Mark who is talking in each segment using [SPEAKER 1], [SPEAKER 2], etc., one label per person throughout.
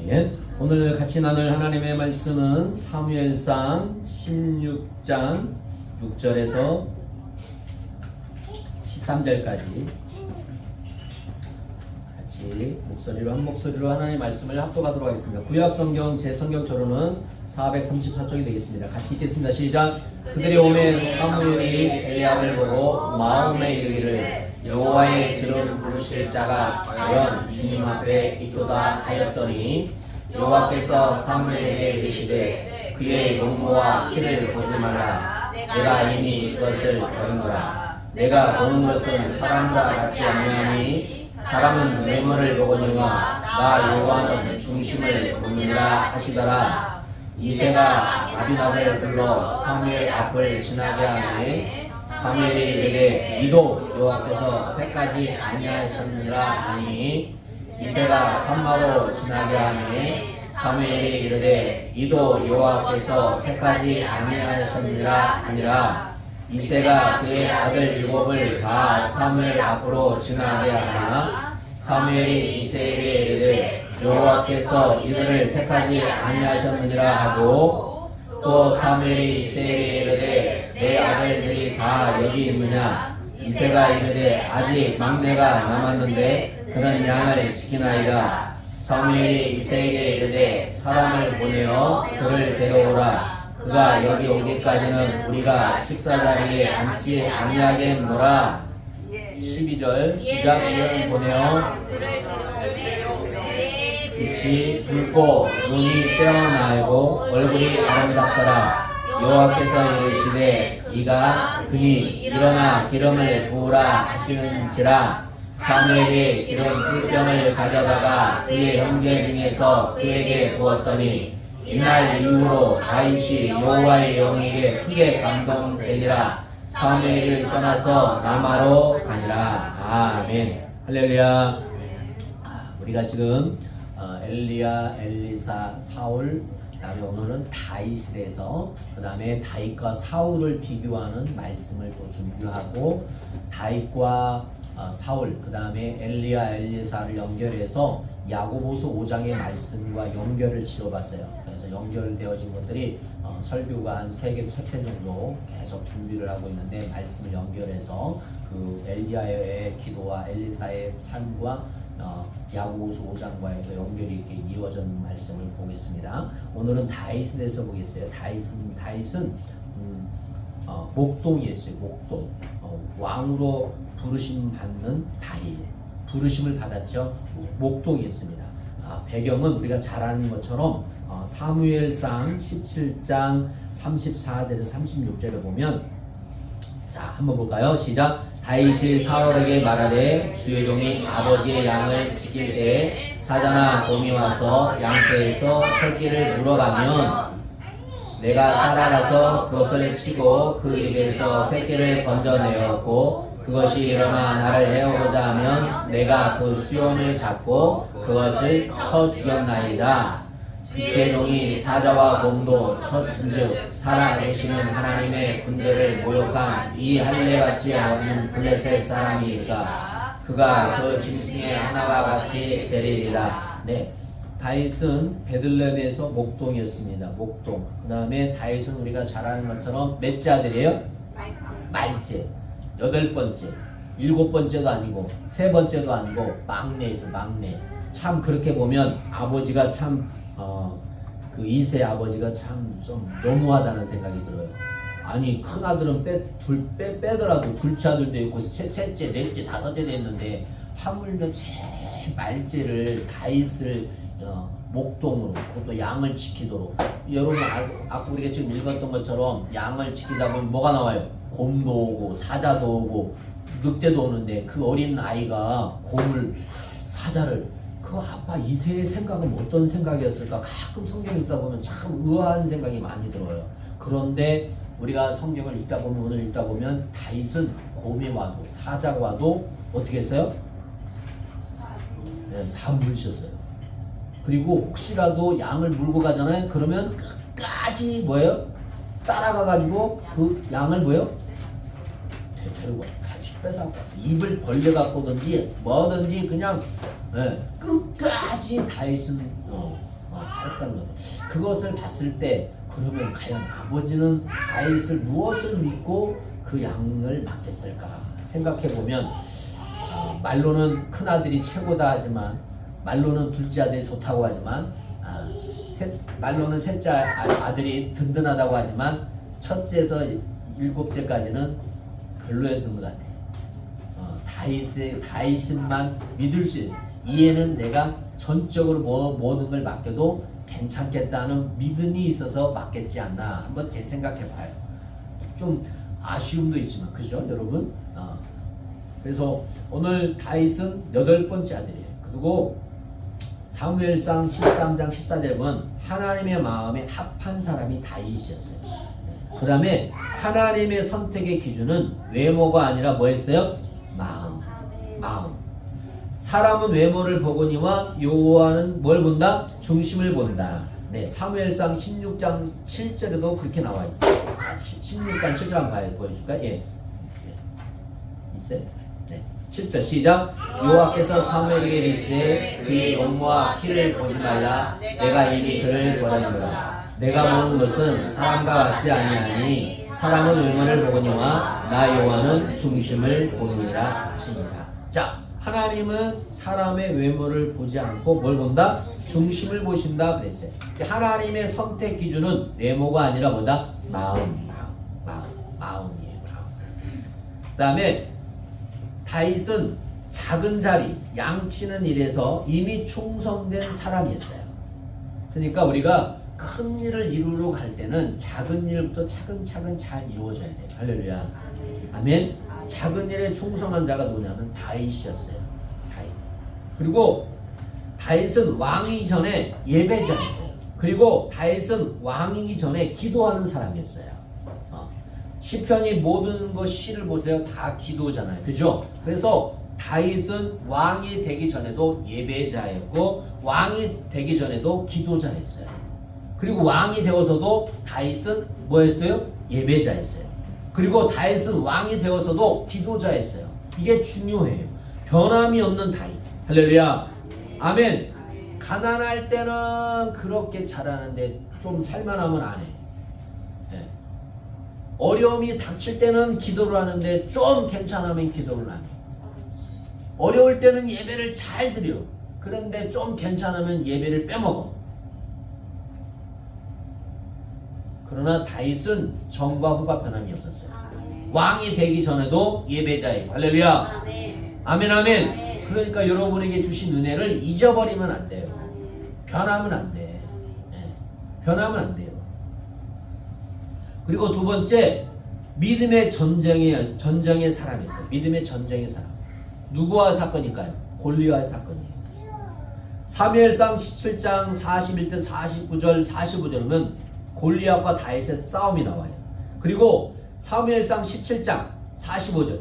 [SPEAKER 1] 아멘. 오늘 같이 나눌 하나님의 말씀은 사무엘상 16장 6절에서 13절까지 같이 목소리로 한 목소리로 하나님의 말씀을 합독하도록 하겠습니다. 구약성경 제 성경조로는 434쪽이 되겠습니다. 같이 읽겠습니다. 시작. 그들이 오매 사무엘이 엘리야를 보고 마음에 이르기를 여호와의 기름 부으실 자가 과연 주님 앞에 있도다 하였더니 여호와께서 사무엘에게 이르시되 그의 용모와 키를 보지 마라. 내가 이미 그것을 버린거라. 내가 보는 것은 사람과 같이 아니하니 사람은 외모를 보거니와 나 여호와는 중심을 보느니라 하시더라. 이새가 아비나답을 불러 사무엘 앞을 지나게 하니 사무엘이 이르되 이도 여호와께서 때까지 아니하셨느니라 하니 이새가 산막으로 지나게 하니 사무엘이 이르되 이도 여호와께서 때까지 아니하셨느니라 하니라. 이새가 그의 아들 일곱을 다 사무엘 앞으로 지나게 하나 사무엘이 이새에게 이르되 여호와께서 이들을 택하지 아니하셨느니라 하고 또 사무엘이 이새에게 이르되 내 아들들이 다 여기 있느냐. 이새가 이르되 아직 막내가 남았는데 그는 양을 지키나이다. 사무엘이 이새에게 이르되 사람을 보내어 그를 데려오라. 그가 여기 오기까지는 우리가 식사자리에 앉지 아니하겠노라. 12절 시작. 그를 보내어 빛이 붉고 눈이 빼어나고 얼굴이 아름답더라. 여호와께서 이르시되 이가 그니 일어나 기름을 부으라 하시는지라. 사무엘이 기름 풀병을 가져다가 그의 형제 중에서 그에게 부었더니 이날 이후로 다윗이 여호와의 영에게 크게 감동되니라. 사무엘을 떠나서 라마로 가니라. 아멘. 할렐루야. 우리가 지금 엘리야, 엘리사, 사울, 그다음에 오늘은 다윗에 대해서, 그다음에 다윗과 사울을 비교하는 말씀을 또 준비하고 다윗과 사울, 그다음에 엘리야, 엘리사를 연결해서 야고보서 5장의 말씀과 연결을 지어봤어요. 그래서 연결되어진 것들이 설교가 한 3편 정도 계속 준비를 하고 있는데 말씀을 연결해서 그 엘리야의 기도와 엘리사의 삶과 야고보서 5장과의 연결이 있게 이루어진 말씀을 보겠습니다. 오늘은 다윗에 대해서 보겠어요. 다윗은 목동이었어요. 목동. 왕으로 부르심 받는 다윗. 부르심을 받았죠. 목동이었습니다. 배경은 우리가 잘 아는 것처럼 사무엘상 17장 34절에서 36절을 보면, 자 한번 볼까요? 시작. 다윗이 사울에게 말하되 주의 종이 아버지의 양을 지킬 때에 사자나 곰이 와서 양떼에서 새끼를 물어가면 내가 따라가서 그것을 치고 그 입에서 새끼를 건져내었고 그것이 일어나 나를 해오고자 하면 내가 그 수염을 잡고 그것을 쳐 죽였나이다. 주의 종이 사자와 곰도 쳤은즉 살아계시는 하나님의 군대를 모욕한 이 할례받지 않는 블레셋 사람이니까 그가 그 짐승의 하나와 같이 되리리라. 네, 다윗은 베들레헴에서 목동이었습니다. 목동. 그 다음에 다윗은 우리가 잘 아는 것처럼 몇째 아들이에요? 말째. 8번째. 7번째도 아니고 3번째도 아니고 막내에서 막내. 참 그렇게 보면 아버지가 참 그 이세 아버지가 참 좀 너무하다는 생각이 들어요. 아니 큰 아들은 빼더라도 둘째 아들도 있고 셋째, 넷째, 다섯째 됐는데 하물며 제일 말째를 다윗을 목동으로, 그것도 양을 지키도록. 여러분 아까 우리가 지금 읽었던 것처럼 양을 지키다 보면 뭐가 나와요? 곰도 오고 사자도 오고 늑대도 오는데 그 어린 아이가 곰을, 사자를, 그 아빠 이세의 생각은 어떤 생각이었을까? 가끔 성경 읽다 보면 참 의아한 생각이 많이 들어요. 그런데 우리가 성경을 읽다 보면, 오늘 읽다 보면 다윗은 곰이 와도 사자가 와도 어떻게 했어요? 네, 다 물으셨어요. 그리고 혹시라도 양을 물고 가잖아요. 그러면 끝까지 뭐예요? 따라가가지고 그 양을 뭐예요? 데리고 같이 뺏어가서 입을 벌려갖고든지 뭐든지 그냥 끝까지 다윗은 바랬다는 것도. 그것을 봤을 때 그러면 과연 아버지는 다윗을 무엇을 믿고 그 양을 맡겼을까 생각해 보면 말로는 큰 아들이 최고다 하지만 말로는 둘째 아들이 좋다고 하지만 말로는 셋째 아들이 든든하다고 하지만 첫째에서 일곱째까지는 별로였던 것 같아. 다윗만 믿을 수 있는 이에는 내가 전적으로 모든 걸 맡겨도 괜찮겠다는 믿음이 있어서 맡겼지 않나 한번 재생각해 봐요. 좀 아쉬움도 있지만 그죠 여러분? 그래서 오늘 다윗은 8번째 아들이에요. 그리고 사무엘상 13장 14절에 보면 하나님의 마음에 합한 사람이 다윗이었어요. 그 다음에 하나님의 선택의 기준은 외모가 아니라 뭐였어요? 마음. 사람은 외모를 보거니와 여호와는 뭘 본다? 중심을 본다. 네, 사무엘상 16장 7절에도 그렇게 나와 있어요. 16장 7절 한번 보여줄까요? 예. 있어요? 네. 7절 시작. 여호와께서 사무엘에게 이르시되 그의 용모와 키를 보지 말라. 내가 이미 그를 보았노라. 내가 보는 것은 사람과 같지 아니하니 사람은 외모를 보거니와 나 여호와는 중심을 보느니라 하십니다. 자, 하나님은 사람의 외모를 보지 않고 뭘 본다? 중심을 보신다 그랬어요. 하나님의 선택 기준은 외모가 아니라 뭐다? 마음이에요. 마음. 그 다음에 다윗은 작은 자리, 양치는 일에서 이미 충성된 사람이었어요. 그러니까 우리가 큰 일을 이루러 갈 때는 작은 일부터 차근차근 잘 이루어져야 돼요. 할렐루야. 아멘. 작은 일에 충성한 자가 누구냐면 다윗이었어요. 다윗. 그리고 다윗은 왕이기 전에 예배자였어요. 그리고 다윗은 왕이기 전에 기도하는 사람이었어요. 시편이 모든 것 시를 보세요. 다 기도잖아요. 그죠? 그래서 다윗은 왕이 되기 전에도 예배자였고 왕이 되기 전에도 기도자였어요. 그리고 왕이 되어서도 다윗은 뭐였어요? 예배자였어요. 그리고 다윗은 왕이 되어서도 기도자였어요. 이게 중요해요. 변함이 없는 다윗. 할렐루야. 아멘. 가난할 때는 그렇게 잘하는데 좀 살만하면 안 해. 네. 어려움이 닥칠 때는 기도를 하는데 좀 괜찮으면 기도를 안 해. 어려울 때는 예배를 잘 드려. 그런데 좀 괜찮으면 예배를 빼먹어. 그러나 다윗은 전과 후가 변함이 없었어요. 왕이 되기 전에도 예배자예요. 할렐루야. 아멘. 그러니까 여러분에게 주신 은혜를 잊어버리면 안 돼요. 변하면 안 돼. 변하면 안 돼요. 그리고 두 번째, 믿음의 전쟁의 사람이었어요. 믿음의 전쟁의 사람. 누구와 사건일까요? 골리앗 사건이에요. 사무엘상 17장 41절 49절 45절은 골리앗과 다윗의 싸움이 나와요. 그리고 사무엘상 17장 45절.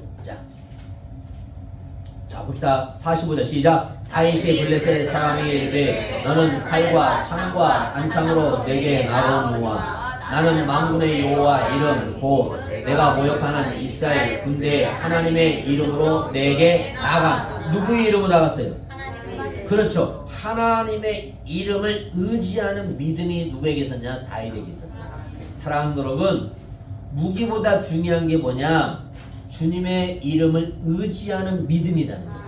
[SPEAKER 1] 자 봅시다. 45절 시작. 다윗이 블레셋 사람에게 이르되 너는 칼과 창과 단창으로 내게 나오노와 나는 만군의 여호와 이름 곧 내가 모욕하는 이스라엘 군대의 하나님의 이름으로 내게 나간. 누구의 이름으로 나갔어요? 그렇죠. 하나님의 이름을 의지하는 믿음이 누구에게 있었냐? 다윗에게 있었어요. 사랑하는 여러분, 무기보다 중요한 게 뭐냐? 주님의 이름을 의지하는 믿음이라는 거예요.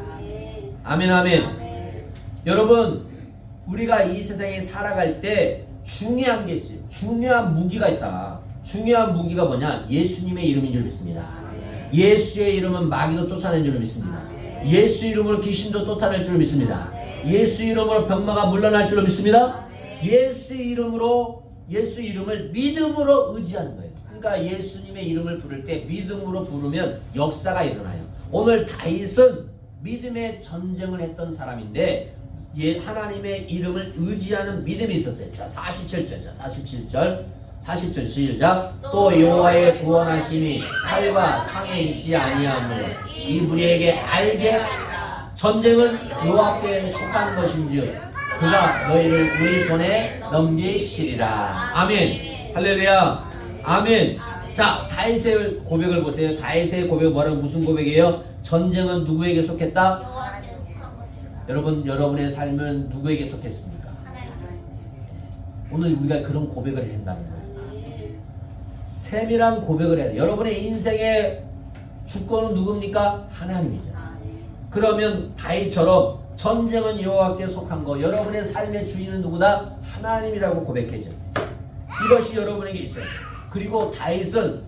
[SPEAKER 1] 아멘. 여러분, 우리가 이 세상에 살아갈 때 중요한 게 있어요. 중요한 무기가 있다. 중요한 무기가 뭐냐? 예수님의 이름인 줄 믿습니다. 예수의 이름은 마귀도 쫓아낸 줄 믿습니다. 예수 이름으로 귀신도 쫓아낼 줄 믿습니다. 예수 이름으로 병마가 물러날 줄 믿습니다. 예수 이름을 믿음으로 의지하는 거예요. 그러니까 예수님의 이름을 부를 때 믿음으로 부르면 역사가 일어나요. 오늘 다윗은 믿음의 전쟁을 했던 사람인데 하나님의 이름을 의지하는 믿음이 있었어요. 47절 시작. 또 여호와의 구원하심이 칼과 창에 있지 아니하므로 이 무리에게 알게 하리라. 전쟁은 여호와께 속한 것인즉 그가 너희를 우리 손에 넘기시리라. 아멘. 할렐루야. 아멘. 자, 다윗의 고백을 보세요. 다윗의 고백은 뭐라고 무슨 고백이에요? 전쟁은 누구에게 속했다? 여러분, 여러분의 삶은 누구에게 속했습니까? 오늘 우리가 그런 고백을 해야 한다는 거예요. 세밀한 고백을 해야 돼요. 여러분의 인생의 주권은 누굽니까? 하나님이죠. 그러면 다윗처럼 전쟁은 여호와께 속한 거, 여러분의 삶의 주인은 누구다? 하나님이라고 고백해줘. 이것이 여러분에게 있어요. 그리고 다윗은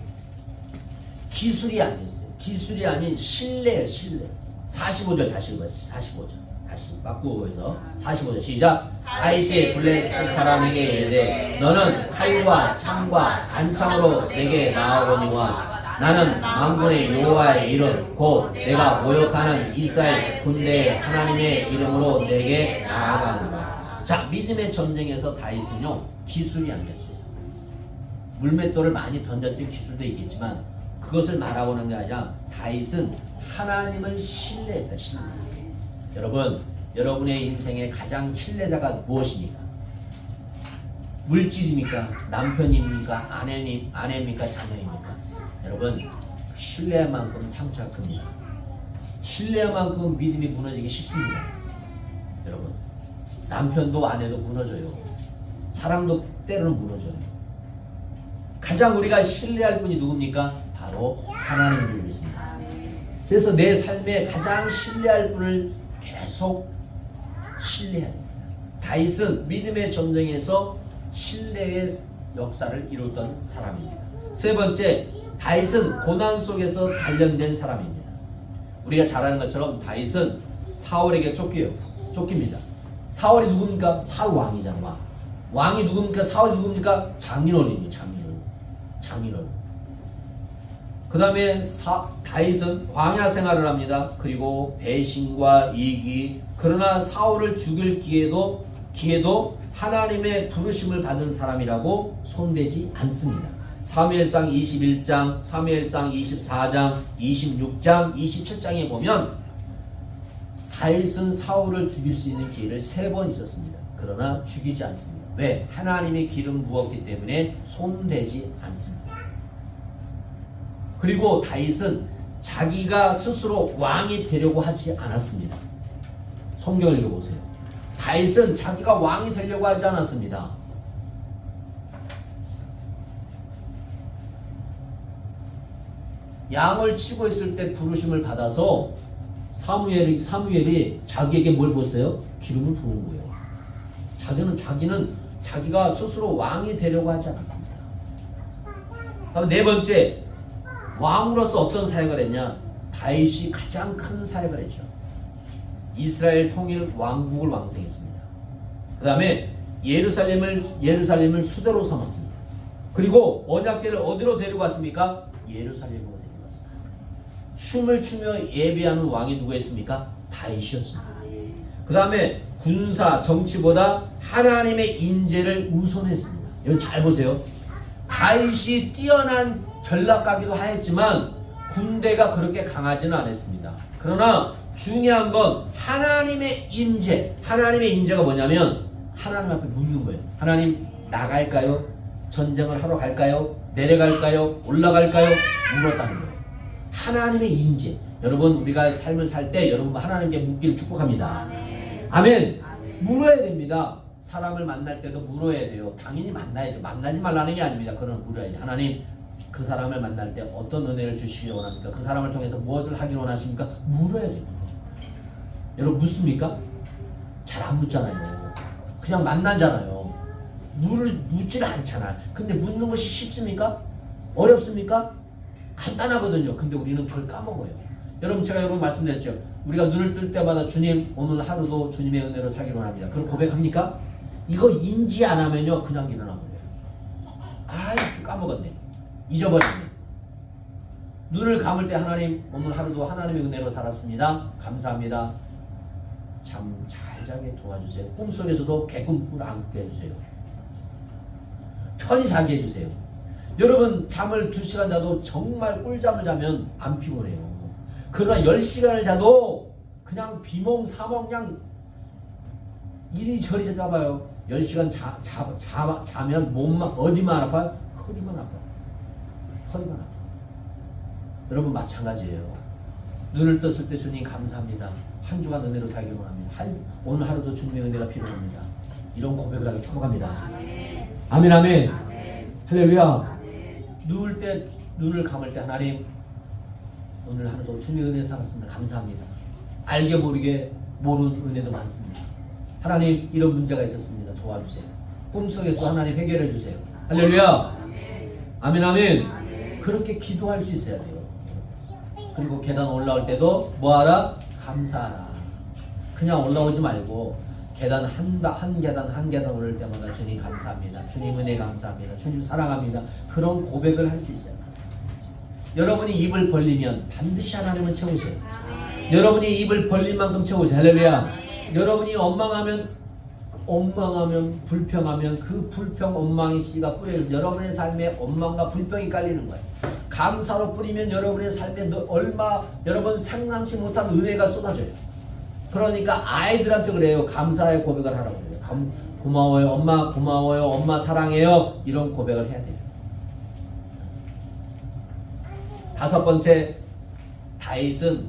[SPEAKER 1] 기술이 아니었어요. 기술이 아닌 신뢰예요. 신뢰. 45절 다시 읽어보세요. 45절 다시 바꾸어서 45절 시작. 다윗이 블레셋 사람에게 이르되 너는 칼과 창과 단창으로 내게 나아오니와 나는 만군의 여호와의 이름 곧 내가 모욕하는 이스라엘 군대의 하나님의 이름으로 내게 나아가노라. 자, 믿음의 전쟁에서 다윗은요 기술이 아니었어요. 물맷돌을 많이 던졌던 기술도 있겠지만 그것을 말하고는 게 아니라 다윗은 하나님을 신뢰했다. 신뢰. 여러분, 여러분의 인생의 가장 신뢰자가 무엇입니까? 물질입니까? 남편입니까? 아내입니까? 자녀입니까? 여러분, 신뢰만큼 상처가 큽니다. 신뢰만큼 믿음이 무너지기 쉽습니다. 여러분, 남편도 아내도 무너져요. 사랑도 때로는 무너져요. 가장 우리가 신뢰할 분이 누굽니까? 바로 하나님을 믿습니다. 그래서 내 삶에 가장 신뢰할 분을 계속 신뢰해야 됩니다. 다윗은 믿음의 전쟁에서 신뢰의 역사를 이루었던 사람입니다. 세 번째, 다윗은 고난 속에서 단련된 사람입니다. 우리가 잘 아는 것처럼 다윗은 사울에게 쫓깁니다. 사울이 누굽니까? 사울 왕이잖아. 왕. 왕이 누굽니까? 사울이 누굽니까? 장인어른이에요. 장인어른. 그 다음에 다윗은 광야 생활을 합니다. 그리고 배신과 이기, 그러나 사울을 죽일 기회도 하나님의 부르심을 받은 사람이라고 손대지 않습니다. 사무엘상 21장, 사무엘상 24장, 26장, 27장에 보면 다윗은 사울을 죽일 수 있는 기회를 3번 있었습니다. 그러나 죽이지 않습니다. 왜? 하나님의 기름 부었기 때문에 손대지 않습니다. 그리고 다윗은 자기가 스스로 왕이 되려고 하지 않았습니다. 성경을 읽어보세요. 다윗은 자기가 왕이 되려고 하지 않았습니다. 양을 치고 있을 때 부르심을 받아서 사무엘이 자기에게 뭘 줬어요? 기름을 부은 거예요. 자기는 자기가 스스로 왕이 되려고 하지 않았습니다. 다음 네 번째, 왕으로서 어떤 사역을 했냐? 다윗이 가장 큰 사역을 했죠. 이스라엘 통일 왕국을 왕성했습니다. 그 다음에 예루살렘을 수도로 삼았습니다. 그리고 언약궤를 어디로 데리고 왔습니까? 예루살렘으로 데리고 왔습니다. 춤을 추며 예배하는 왕이 누구였습니까? 다윗이었습니다. 그 다음에 군사 정치보다 하나님의 인재를 우선했습니다. 여러분 잘 보세요. 다윗이 뛰어난 전략가기도 하였지만 군대가 그렇게 강하지는 않았습니다. 그러나 중요한 건 하나님의 인재. 하나님의 인재가 뭐냐면 하나님 앞에 묻는 거예요. 하나님 나갈까요? 전쟁을 하러 갈까요? 내려갈까요? 올라갈까요? 물었다는 거예요. 하나님의 인재. 여러분 우리가 삶을 살 때 여러분 하나님께 묻기를 축복합니다. 아멘. 물어야 됩니다. 사람을 만날 때도 물어야 돼요. 당연히 만나야죠. 만나지 말라는 게 아닙니다. 그러나 물어야죠. 하나님 그 사람을 만날 때 어떤 은혜를 주시기 원합니까? 그 사람을 통해서 무엇을 하기 원하십니까? 물어야 돼요. 여러분 묻습니까? 잘 안 묻잖아요. 그냥 만나잖아요. 묻지를 않잖아요. 근데 묻는 것이 쉽습니까? 어렵습니까? 간단하거든요. 근데 우리는 그걸 까먹어요. 여러분 제가 여러분 말씀드렸죠. 우리가 눈을 뜰 때마다 주님 오늘 하루도 주님의 은혜로 살기로 합니다. 그럼 고백합니까? 이거 인지 안 하면요 그냥 일어나 버려요. 아이 까먹었네. 잊어버렸네. 눈을 감을 때 하나님 오늘 하루도 하나님의 은혜로 살았습니다. 감사합니다. 잠 잘 자게 도와주세요. 꿈속에서도 개꿈을 안 꾸게 해주세요. 편히 자게 해주세요. 여러분 잠을 2시간 자도 정말 꿀잠을 자면 안 피곤해요. 그러나 10시간을 자도 그냥 비몽사몽 그냥 이리저리 잡아요. 10시간 자면 몸만 어디만 아파요? 허리만 아파요. 허리만 아파요. 여러분 마찬가지예요. 눈을 떴을 때 주님 감사합니다. 한 주간 은혜로 살기 원합니다. 오늘 하루도 주님의 은혜가 필요합니다. 이런 고백을 하기 축복합니다. 아멘 아멘. 할렐루야. 누울 때 눈을 감을 때 하나님 오늘 하루도 주님의 은혜 살았습니다. 감사합니다. 알게 모르게 모르는 은혜도 많습니다. 하나님 이런 문제가 있었습니다. 도와주세요. 꿈속에서 하나님 해결해 주세요. 할렐루야. 아멘 아멘. 그렇게 기도할 수 있어야 돼요. 그리고 계단 올라올 때도 뭐하라? 감사하라. 그냥 올라오지 말고 계단 한 계단 오를 때마다 주님 감사합니다. 주님 은혜 감사합니다. 주님 사랑합니다. 그런 고백을 할 수 있어요. 여러분이 입을 벌리면 반드시 하나님은 채우세요. 여러분이 입을 벌릴 만큼 채우세요. 할렐루야. 여러분이 원망하면 불평하면 그 불평 원망의 씨가 뿌려져서 여러분의 삶에 원망과 불평이 깔리는 거예요. 감사로 뿌리면 여러분의 삶에 여러분 상상치 못한 은혜가 쏟아져요. 그러니까 아이들한테 그래요. 감사의 고백을 하라고 그래요. 고마워요 엄마, 고마워요 엄마, 사랑해요. 이런 고백을 해야 돼요. 5번째, 다윗은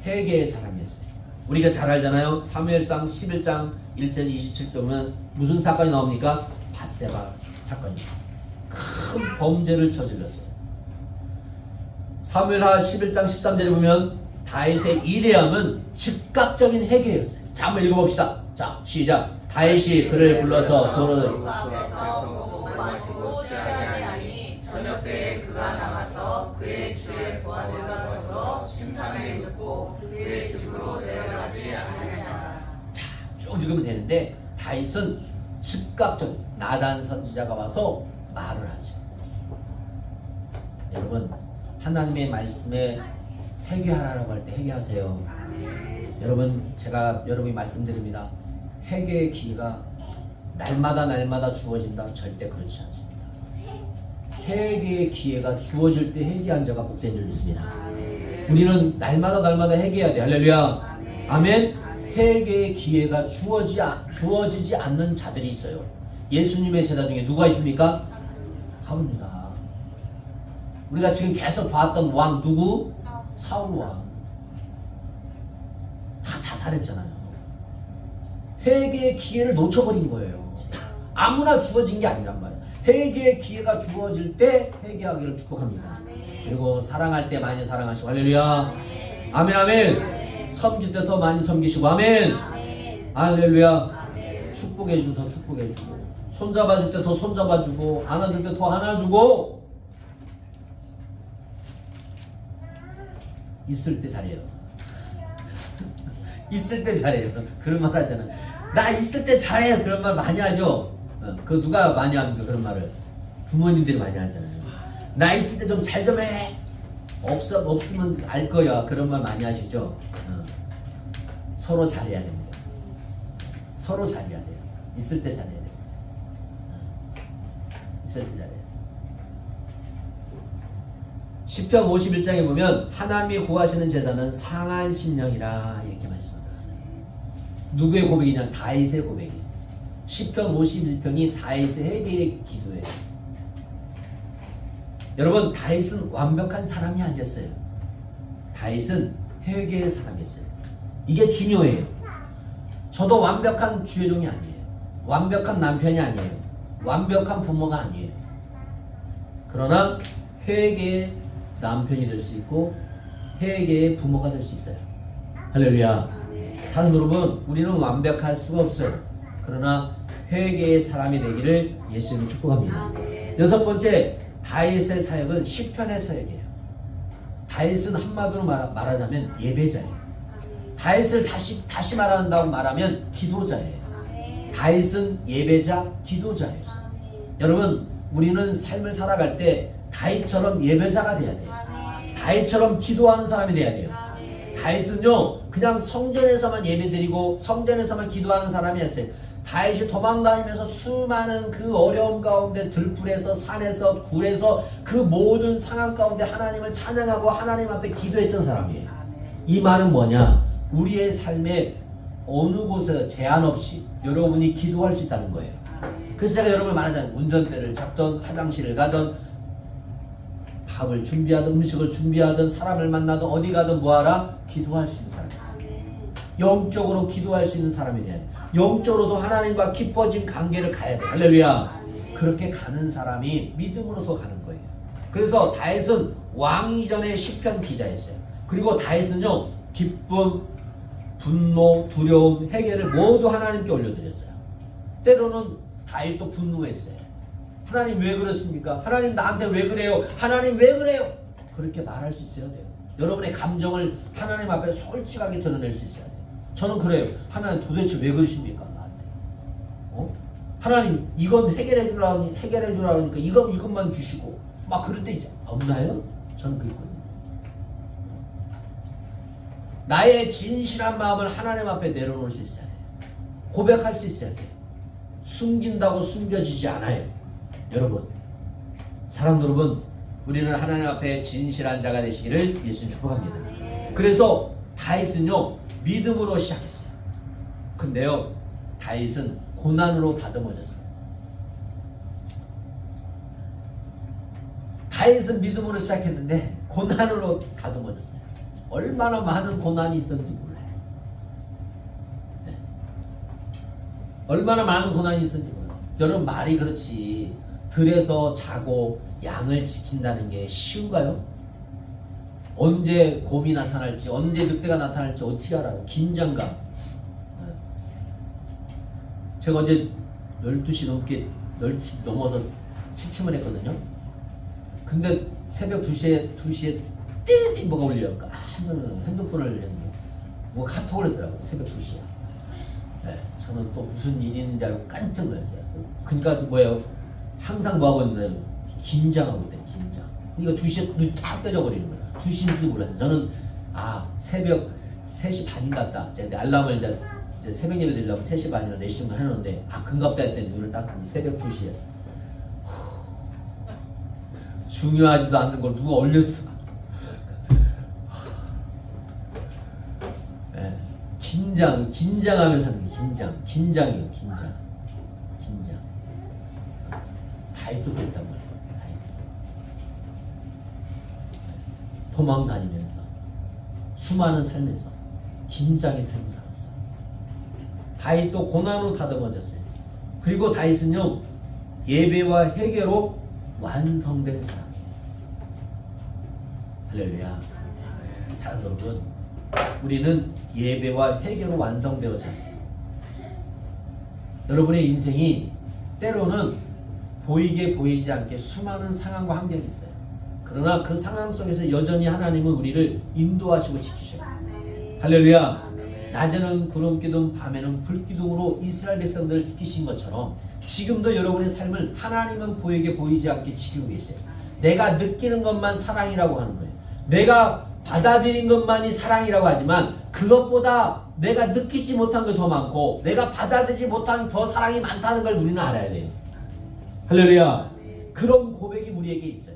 [SPEAKER 1] 회개의 사람이었어요. 우리가 잘 알잖아요. 사무엘상 11장 1절 27절 보면 무슨 사건이 나옵니까? 밧세바 사건입니다. 큰 범죄를 저질렀어요. 사무엘하 11장 13절에 보면 다윗의 이대함은 즉각적인 회개였어요. 자, 한번 읽어봅시다. 자, 시작. 다윗이 그를 불러서 도로
[SPEAKER 2] 저녁 때에 그가 나가서 그의 주의 부하들과 더불어 침상에 눕고 그의 집으로 내려가지 아니하니라.
[SPEAKER 1] 자, 쭉 읽으면 되는데 다윗은 즉각적인 나단 선지자가 와서 말을 하죠. 여러분 하나님의 말씀에 회개하라고 할 때 회개하세요. 여러분 제가 여러분이 말씀드립니다. 회개의 기회가 날마다 주어진다? 절대 그렇지 않습니다. 회개의 기회가 주어질 때 회개한 자가 복된 줄 믿습니다. 우리는 날마다 회개해야 돼. 할렐루야. 아멘. 회개의 기회가 주어지지 않는 자들이 있어요. 예수님의 제자 중에 누가 있습니까? 사울입니다. 우리가 지금 계속 봤던 왕 누구? 사울 왕. 다 자살했잖아요. 회개의 기회를 놓쳐버린 거예요. 아무나 주어진 게 아니란 말이에요. 회개의 기회가 주어질 때 회개하기를 축복합니다. 그리고 사랑할 때 많이 사랑하시고 할렐루야. 아멘 아멘. 섬길 때 더 많이 섬기시고 아멘. 할렐루야. 축복해주고 더 축복해주고 손잡아줄 때 더 손잡아주고 안아줄 때 더 안아주고 있을 때 잘해요. 있을 때 잘해요. 그런 말 하잖아. 나 있을 때 잘해. 그런 말 많이 하죠. 그 누가 많이 합니까? 그런 말을 부모님들이 많이 하잖아요. 나 있을 때 좀 잘 좀 해. 없으면 알 거야. 그런 말 많이 하시죠. 서로 잘해야 됩니다. 서로 잘해야 돼요. 있을 때 잘해야 돼요. 있을 때 잘해야 돼요. 시편 51장에 보면 하나님이 구하시는 제사는 상한 심령이라 이렇게 말씀하고 있어요. 누구의 고백이냐? 다윗의 고백이에요. 시편 51편이 다윗의 회개의 기도예요. 여러분 다윗은 완벽한 사람이 아니었어요. 다윗은 회개의 사람이었어요. 이게 중요해요. 저도 완벽한 주의 종이 아니에요. 완벽한 남편이 아니에요. 완벽한 부모가 아니에요. 그러나 회개의 남편이 될 수 있고 회개의 부모가 될 수 있어요. 할렐루야. 사랑 여러분, 우리는 완벽할 수가 없어요. 그러나 회개의 사람이 되기를 예수님을 축복합니다. 6번째, 다윗의 사역은 시편의 사역이에요. 다윗은 한마디로 말하자면 예배자예요. 다윗을 다시 말한다고 말하면 기도자예요. 다윗은 예배자, 기도자였어요. 여러분, 우리는 삶을 살아갈 때 다윗처럼 예배자가 돼야 돼요. 다윗처럼 기도하는 사람이 돼야 돼요. 다윗은요 그냥 성전에서만 예배드리고 성전에서만 기도하는 사람이었어요. 다윗이 도망다니면서 수많은 그 어려움 가운데 들풀에서 산에서 굴에서 그 모든 상황 가운데 하나님을 찬양하고 하나님 앞에 기도했던 사람이에요. 이 말은 뭐냐? 우리의 삶에 어느 곳에 제한 없이 여러분이 기도할 수 있다는 거예요. 그래서 제가 여러분을 말하자면 운전대를 잡던 화장실을 가던 밥을 준비하든 음식을 준비하든 사람을 만나든 어디 가든 뭐하라? 기도할 수 있는 사람. 영적으로 기도할 수 있는 사람이 돼야 돼. 영적으로도 하나님과 깊어진 관계를 가야 돼. 할렐루야. 그렇게 가는 사람이 믿음으로서 가는 거예요. 그래서 다윗은 왕 이전에 시편 기자였어요. 그리고 다윗은요 기쁨, 분노, 두려움, 회개를 모두 하나님께 올려드렸어요. 때로는 다윗도 분노했어요. 하나님 왜 그렇습니까? 하나님 나한테 왜 그래요? 하나님 왜 그래요? 그렇게 말할 수 있어야 돼요. 여러분의 감정을 하나님 앞에 솔직하게 드러낼 수 있어야 돼요. 저는 그래요. 하나님 도대체 왜 그러십니까? 나한테. 하나님 이건 해결해 주라고 하니까 이것만 주시고 막 그럴 때 이제 없나요? 저는 그랬거든요. 나의 진실한 마음을 하나님 앞에 내려놓을 수 있어야 돼요. 고백할 수 있어야 돼요. 숨긴다고 숨겨지지 않아요. 여러분, 사랑도 여러분, 우리는 하나님 앞에 진실한 자가 되시기를 예수님 축복합니다. 그래서 다윗은요 믿음으로 시작했어요. 근데요 다윗은 고난으로 다듬어졌어요. 다윗은 믿음으로 시작했는데 고난으로 다듬어졌어요. 얼마나 많은 고난이 있었는지 몰라요. 네. 얼마나 많은 고난이 있었는지 몰라요. 여러분 말이 그렇지 들에서 자고 양을 지킨다는 게 쉬운가요? 언제 곰이 나타날지 언제 늑대가 나타날지 어떻게 알아요? 긴장감. 네. 제가 어제 12시 넘어서 취침을 했거든요. 근데 새벽 2시에 띵띵 뭐가 울려요. 핸드폰을 했는데 뭐 카톡을 했더라고요. 새벽 2시에. 네, 저는 또 무슨 일이 있는지 알고 깜짝 놀랐어요. 그러니까 뭐예요? 항상 뭐하고 있는데 긴장하고 있대요. 긴장. 그러니까 2시에 눈이 탁 떠져버리는 거예요. 2시인지도 몰랐어요. 저는 새벽 3시 반인 것 같다. 이제 알람을 이제 새벽 예배 드리려면 3시 반이나 4시쯤 해놓는데 금갑다 했더니 눈을 딱 뜨니 새벽 2시에 중요하지도 않는 걸 누가 올렸어. 네. 긴장하면서 하는 게 긴장이에요. 긴장. 다윗도 그랬단 말이에요. 도망 다니면서 수많은 삶에서 긴장의 삶을 살았어요. 다윗도 고난으로 다듬어졌어요. 그리고 다윗은요 예배와 회개로 완성된 사람이에요. 할렐루야. 사랑 여러분, 우리는 예배와 회개로 완성되어져요. 여러분의 인생이 때로는 보이게 보이지 않게 수많은 상황과 환경이 있어요. 그러나 그 상황 속에서 여전히 하나님은 우리를 인도하시고 지키셔요. 할렐루야. 낮에는 구름 기둥, 밤에는 불 기둥으로 이스라엘 백성들을 지키신 것처럼 지금도 여러분의 삶을 하나님은 보이게 보이지 않게 지키고 계세요. 내가 느끼는 것만 사랑이라고 하는 거예요. 내가 받아들인 것만이 사랑이라고 하지만 그것보다 내가 느끼지 못한 게 더 많고 내가 받아들이지 못한 더 사랑이 많다는 걸 우리는 알아야 돼요. 할렐루야. 그런 고백이 우리에게 있어요.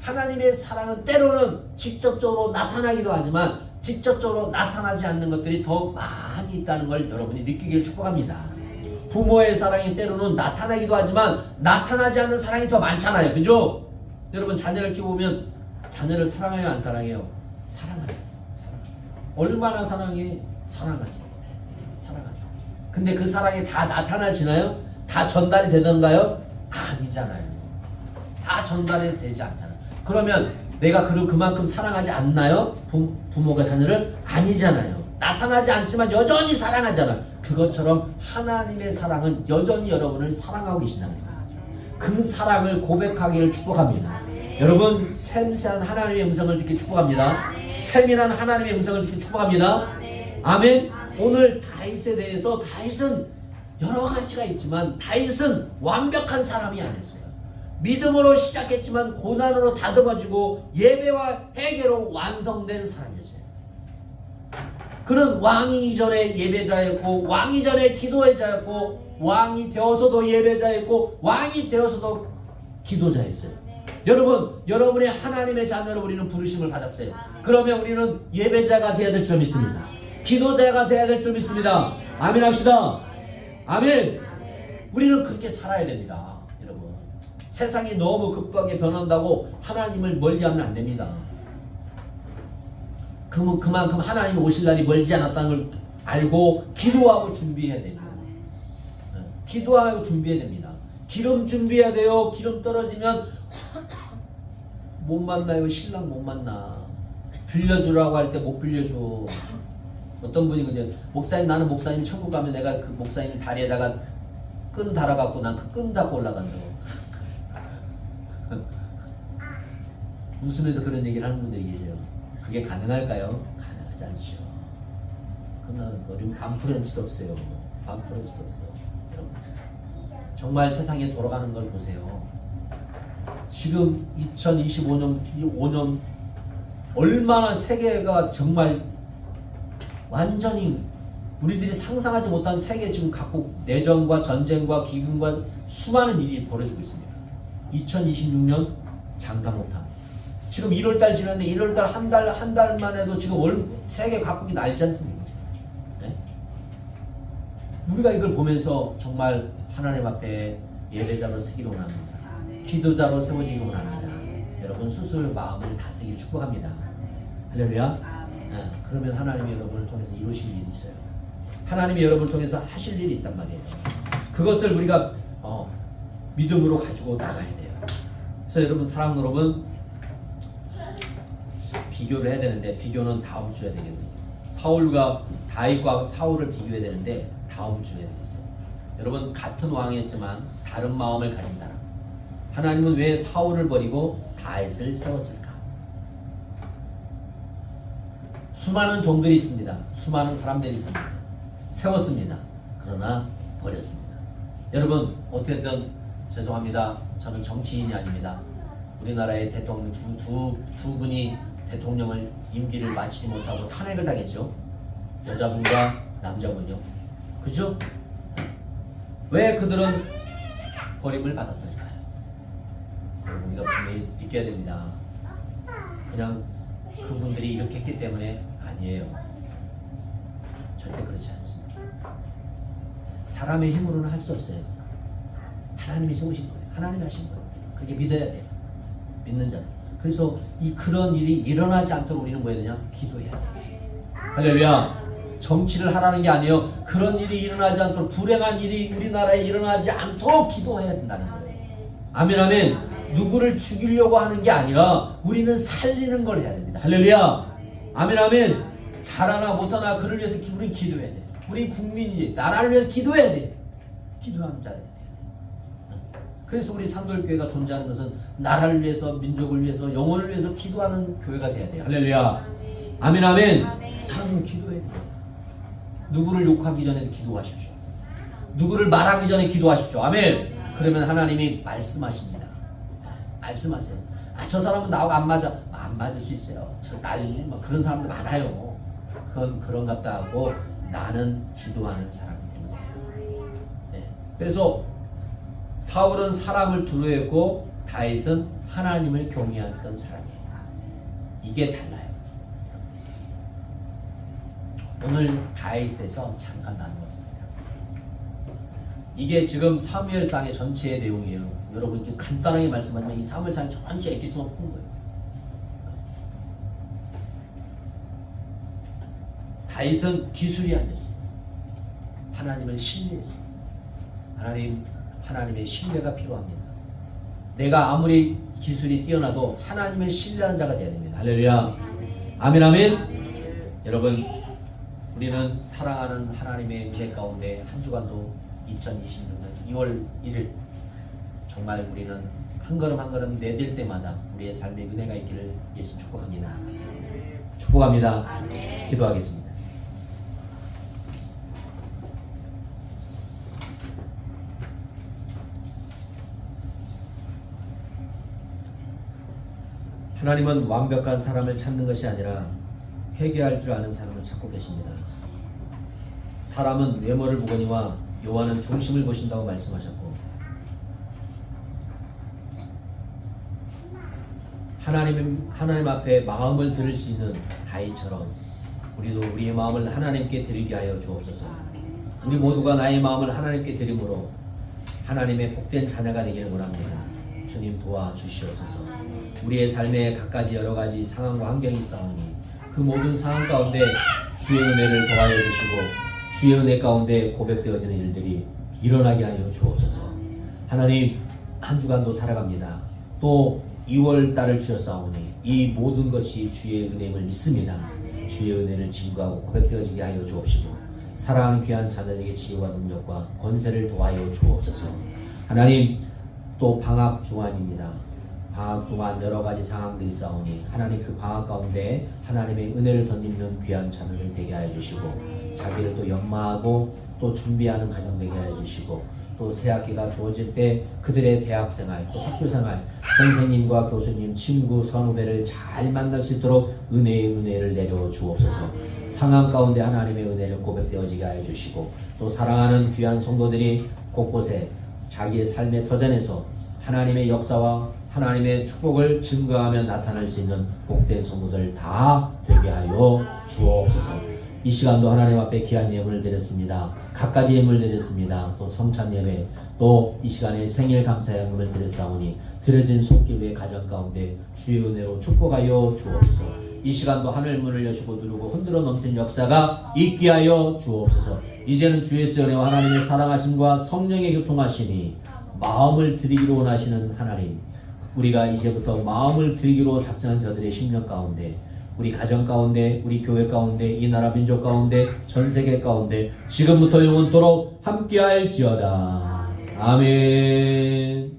[SPEAKER 1] 하나님의 사랑은 때로는 직접적으로 나타나기도 하지만 직접적으로 나타나지 않는 것들이 더 많이 있다는 걸 여러분이 느끼기를 축복합니다. 부모의 사랑이 때로는 나타나기도 하지만 나타나지 않는 사랑이 더 많잖아요. 그죠? 여러분 자녀를 키워보면 자녀를 사랑해요? 안 사랑해요? 사랑하죠. 얼마나 사랑해? 사랑하지. 근데 그 사랑이 다 나타나지나요? 다 전달이 되던가요? 아니잖아요. 다 전달이 되지 않잖아요. 그러면 내가 그를 그만큼 사랑하지 않나요? 부모가 자녀를? 아니잖아요. 나타나지 않지만 여전히 사랑하잖아요. 그것처럼 하나님의 사랑은 여전히 여러분을 사랑하고 계신다는 거예요. 그 사랑을 고백하기를 축복합니다. 여러분 샘세한 하나님의 음성을 듣기 축복합니다. 세밀한 하나님의 음성을 듣기 축복합니다. 아멘. 오늘 다윗에 대해서 다윗은 여러 가지가 있지만 다윗은 완벽한 사람이 아니었어요. 믿음으로 시작했지만 고난으로 다듬어지고 예배와 회개로 완성된 사람이었어요. 그는 왕이 이전에 예배자였고 왕이 전에 기도자였고 왕이 되어서도 예배자였고 왕이 되어서도 기도자였어요. 여러분, 여러분의 하나님의 자녀로 우리는 부르심을 받았어요. 그러면 우리는 예배자가 되어야 될 줄 믿습니다. 기도자가 되어야 될 줄 믿습니다. 아멘 합시다. 아멘. 우리는 그렇게 살아야 됩니다. 여러분, 세상이 너무 급하게 변한다고 하나님을 멀리하면 안 됩니다. 그만큼 하나님이 오실 날이 멀지 않았다는 걸 알고 기도하고 준비해야 돼요. 기도하고 준비해야 됩니다. 기름 준비해야 돼요. 기름 떨어지면 못 만나요. 신랑 못 만나. 빌려주라고 할 때 못 빌려줘. 어떤 분이 그냥 목사님, 나는 목사님 천국 가면 내가 그 목사님 다리에다가 끈 달아갖고 난 그 끈 달고 올라간다고. 웃으면서 그런 얘기를 하는 분들이 계세요. 그게 가능할까요? 가능하지 않죠. 그건 우리는 반프렌치도 없어요. 반프렌치도 없어요. 여러분, 정말 세상에 돌아가는 걸 보세요. 지금 2025년 5년 얼마나 세계가 정말 완전히 우리들이 상상하지 못한 세계 지금 각국 내전과 전쟁과 기근과 수많은 일이 벌어지고 있습니다. 2026년 장담 못함. 지금 1월달 지났는데 1월달 한 달만 해도 지금 세계 각국이 난리지 않습니까? 네? 우리가 이걸 보면서 정말 하나님 앞에 예배자로 쓰기를 원합니다. 기도자로 세워지기 원합니다. 여러분 스스로 마음을 다스리기를 축복합니다. 할렐루야. 그러면 하나님이 여러분을 통해서 이루실 일이 있어요. 하나님이 여러분을 통해서 하실 일이 있단 말이에요. 그것을 우리가 믿음으로 가지고 나가야 돼요. 그래서 여러분, 사랑하는 여러분, 비교를 해야 되는데 비교는 다음 주에 되겠네요. 사울과 다윗과 사울을 비교해야 되는데 다음 주에 되겠어요. 여러분, 같은 왕이었지만 다른 마음을 가진 사람. 하나님은 왜 사울을 버리고 다윗을 세웠을까? 수많은 종들이 있습니다. 수많은 사람들이 있습니다. 세웠습니다. 그러나 버렸습니다. 여러분, 어떻게든 죄송합니다. 저는 정치인이 아닙니다. 우리나라의 대통령 두 분이 대통령을 임기를 마치지 못하고 탄핵을 당했죠. 여자분과 남자분요. 그죠? 왜 그들은 버림을 받았을까요? 여러분, 우리가 분명히 느껴야 됩니다. 그냥 그분들이 이렇게 했기 때문에 아니에요. 절대 그렇지 않습니다. 사람의 힘으로는 할 수 없어요. 하나님이 세우신 거예요. 하나님이 하신 거예요. 그게 믿어야 돼요. 믿는 자는. 그래서 그런 일이 일어나지 않도록 우리는 뭐 해야 되냐? 기도해야 돼요. 할렐루야. 정치를 하라는 게 아니에요. 그런 일이 일어나지 않도록, 불행한 일이 우리나라에 일어나지 않도록 기도해야 된다는 거예요. 아멘, 아멘. 누구를 죽이려고 하는 게 아니라 우리는 살리는 걸 해야 됩니다. 할렐루야. 아멘, 아멘. 잘하나 못하나 그를 위해서 우리는 기도해야 돼요. 우리 국민이 나라를 위해서 기도해야 돼요. 기도하는 자들. 그래서 우리 산돌교회가 존재하는 것은 나라를 위해서, 민족을 위해서, 영혼을 위해서 기도하는 교회가 돼야 돼요. 할렐루야. 아멘, 아멘. 사람은 기도해야 됩니다. 누구를 욕하기 전에도 기도하십시오. 누구를 말하기 전에 기도하십시오. 아멘. 그러면 하나님이 말씀하십니다. 말씀하세요. 저 사람은 나하고 안 맞아. 안 맞을 수 있어요. 그런 사람들 많아요. 그건 그런 것 같다 하고 나는 기도하는 사람이기 때문에. 네. 그래서 사울은 사람을 두려워했고 다윗은 하나님을 경외했던 사람이에요. 이게 달라요. 오늘 다윗에서 잠깐 나누었습니다. 이게 지금 사무엘상의 전체의 내용이에요. 여러분, 이렇게 간단하게 말씀하지만 이 사무엘상의 전체 에피소드를 푸는 거예요. 다윗은 기술이 아니었어요. 하나님을 신뢰했어요. 하나님의 신뢰가 필요합니다. 내가 아무리 기술이 뛰어나도 하나님을 신뢰하는 자가 되어야 됩니다. 할렐루야. 아멘, 아멘. 여러분, 우리는 사랑하는 하나님의 은혜 가운데 한 주간도 2026년 2월 1일 정말 우리는 한 걸음 한 걸음 내딜 때마다 우리의 삶에 은혜가 있기를 예수 축복합니다. 축복합니다. 기도하겠습니다. 하나님은 완벽한 사람을 찾는 것이 아니라 회개할 줄 아는 사람을 찾고 계십니다. 사람은 외모를 보거니와 여호와는 중심을 보신다고 말씀하셨고, 하나님 앞에 마음을 드릴 수 있는 다윗처럼 우리도 우리의 마음을 하나님께 드리게 하여 주옵소서. 우리 모두가 나의 마음을 하나님께 드림으로 하나님의 복된 자녀가 되기를 원합니다. 주님 도와주시옵소서. 우리의 삶에 갖가지 여러 가지 상황과 환경이 있사오니 그 그 모든 상황 가운데 주의 은혜를 더하여 주시고 주의 은혜 가운데 고백되어지는 일들이 일어나게 하여 주옵소서. 하나님, 한 주간도 살아갑니다. 또 2월 달을 주셨사오니 이 모든 것이 주의 은혜임을 믿습니다. 주의 은혜를 증거하고 고백되어지게 하여 주옵시고 사랑하는 귀한 자녀에게 지혜와 능력과 권세를 도하여 주옵소서. 하나님, 또 방학 중환입니다. 방학 동안 여러 가지 상황들이 싸우니 하나님 그 방학 가운데 하나님의 은혜를 덧입는 귀한 자녀들 되게 하여 주시고 자기를 또 연마하고 또 준비하는 가정 되게 하여 주시고 또 새학기가 주어질 때 그들의 대학생활 또 학교생활 선생님과 교수님 친구 선후배를 잘 만날 수 있도록 은혜의 은혜를 내려 주옵소서. 상황 가운데 하나님의 은혜를 고백되어지게 하여 주시고 또 사랑하는 귀한 성도들이 곳곳에 자기의 삶의 터전에서 하나님의 역사와 하나님의 축복을 증거하며 나타날 수 있는 복된 성도들 다 되게 하여 주옵소서. 이 시간도 하나님 앞에 귀한 예물을 드렸습니다. 갖가지 예물을 드렸습니다. 또 성찬 예배, 또 이 시간에 생일 감사 양금을 드렸사오니 드려진 손길의 가정 가운데 주의 은혜로 축복하여 주옵소서. 이 시간도 하늘 문을 여시고 누르고 흔들어 넘치는 역사가 있게 하여 주옵소서. 이제는 주의 은혜와 하나님의 사랑하심과 성령의 교통하심이 마음을 드리기로 원하시는 하나님, 우리가 이제부터 마음을 드리기로 작정한 저들의 심령 가운데 우리 가정 가운데 우리 교회 가운데 이 나라 민족 가운데 전 세계 가운데 지금부터 영원토록 함께할지어다. 아멘.